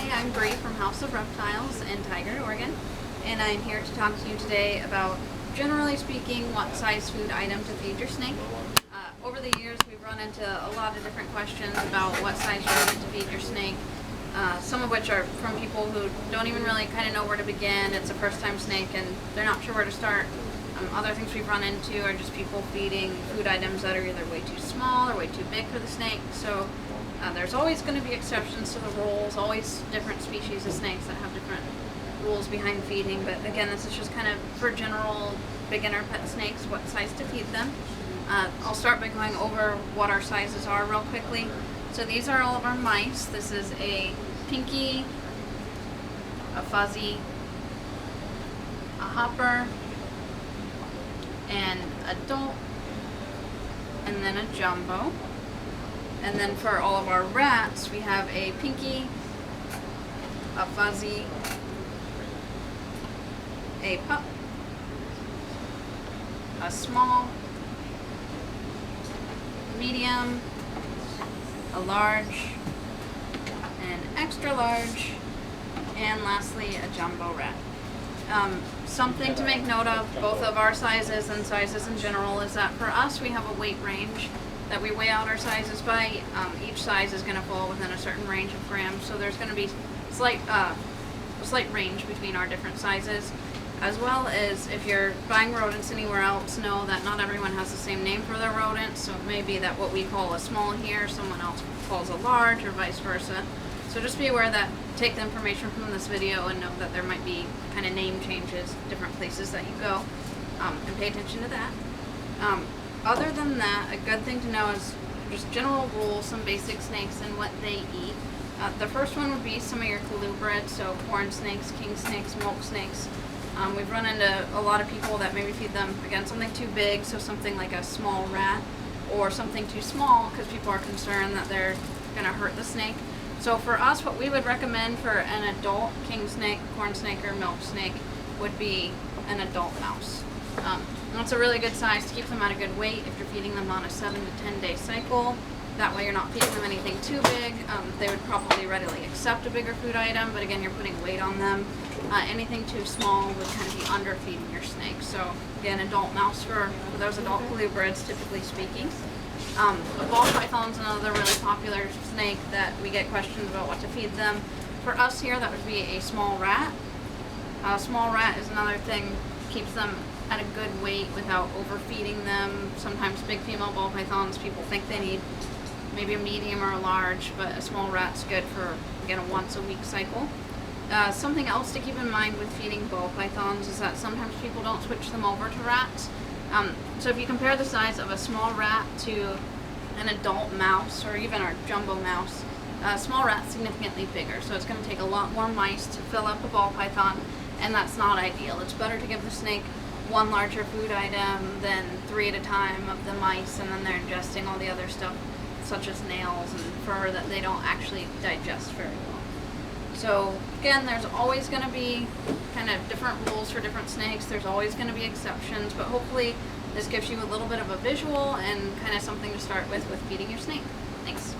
Hi, I'm Bree from House of Reptiles in Tigard, Oregon, and I'm here to talk to you today about, generally speaking, what size food item to feed your snake. Over the years, we've run into a lot of different questions about what size rodent to feed your snake, some of which are from people who don't even really kind of know where to begin. It's a first-time snake and they're not sure where to start. Other things we've run into are just people feeding food items that are either way too small or way too big for the snake. So there's always going to be exceptions to the rules, always different species of snakes that have different rules behind feeding. But again, this is just kind of for general beginner pet snakes, what size to feed them. I'll start by going over what our sizes are real quickly. So these are all of our mice. This is a pinky, a fuzzy, a hopper, an adult, and then a jumbo. And then for all of our rats, we have a pinky, a fuzzy, a pup, a small, medium, a large, an extra large, and lastly a jumbo rat. Something to make note of, both of our sizes and sizes in general, is that for us we have a weight range that we weigh out our sizes by. Each size is going to fall within a certain range of grams, so there's going to be a slight range between our different sizes. As well as if you're buying rodents anywhere else, know that not everyone has the same name for their rodents, so it may be that what we call a small here, someone else calls a large, or vice versa. So just be aware that, take the information from this video and know that there might be kind of name changes, different places that you go, and pay attention to that. Other than that, a good thing to know is just general rules, some basic snakes and what they eat. The first one would be some of your colubrids, so corn snakes, king snakes, milk snakes. We've run into a lot of people that maybe feed them, again, something too big, so something like a small rat, or something too small because people are concerned that they're going to hurt the snake. So for us, what we would recommend for an adult king snake, corn snake, or milk snake would be an adult mouse. That's a really good size to keep them at a good weight if you're feeding them on a 7 to 10 day cycle. That way you're not feeding them anything too big. They would probably readily accept a bigger food item, but again, you're putting weight on them. Anything too small would kind of be underfeeding your snake. So again, adult mouse for those adult colubrids, typically speaking. A ball python is another really popular snake that we get questions about what to feed them. For us here, that would be a small rat. A small rat is another thing, keeps them at a good weight without overfeeding them. Sometimes big female ball pythons, people think they need maybe a medium or a large, but a small rat's good for, again, a once a week cycle. Something else to keep in mind with feeding ball pythons is that sometimes people don't switch them over to rats. So if you compare the size of a small rat to an adult mouse, or even our jumbo mouse, a small rat's significantly bigger, so it's going to take a lot more mice to fill up a ball python, and that's not ideal. It's better to give the snake one larger food item than 3 at a time of the mice, and then they're ingesting all the other stuff, such as nails and fur, that they don't actually digest very well. So again, there's always going to be kind of different rules for different snakes. There's always going to be exceptions, but hopefully this gives you a little bit of a visual and kind of something to start with feeding your snake. Thanks.